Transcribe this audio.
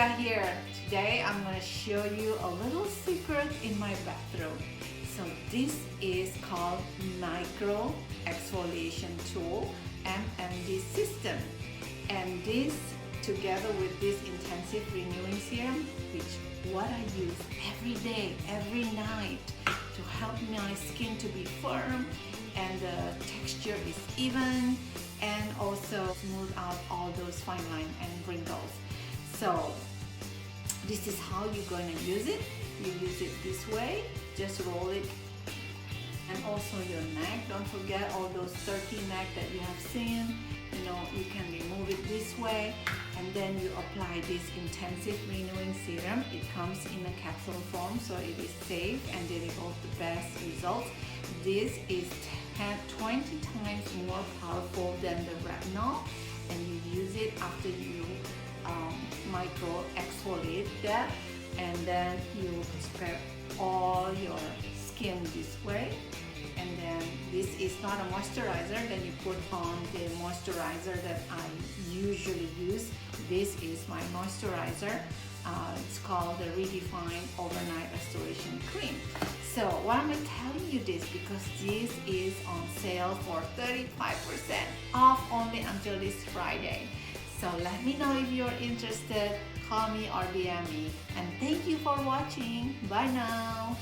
Frida here. Today I'm going to show you a little secret in my bathroom. So this is called micro exfoliation tool, MMD system, and this together with this intensive renewing serum, which what I use every day, every night to help my skin to be firm and the texture is even and also smooth out all those fine lines and wrinkles. So this is how you're going to use it. You use it this way, just roll it, and also your neck. Don't forget all those turkey neck that you have seen. You know, you can remove it this way, and then you apply this intensive renewing serum. It comes in a capsule form, so it is safe and delivers the best results. This is 20 times more powerful than the retinol, and you use it after you micro exfoliate that, and then you spread all your skin this way. And then this is not a moisturizer, then you put on the moisturizer that I usually use. This is my moisturizer. It's called the Redefine Overnight Restoration Cream. So why am I telling you this? Because this is on sale for 35% off only until this Friday. So let me know if you're interested. Call me or DM me. And thank you for watching. Bye now.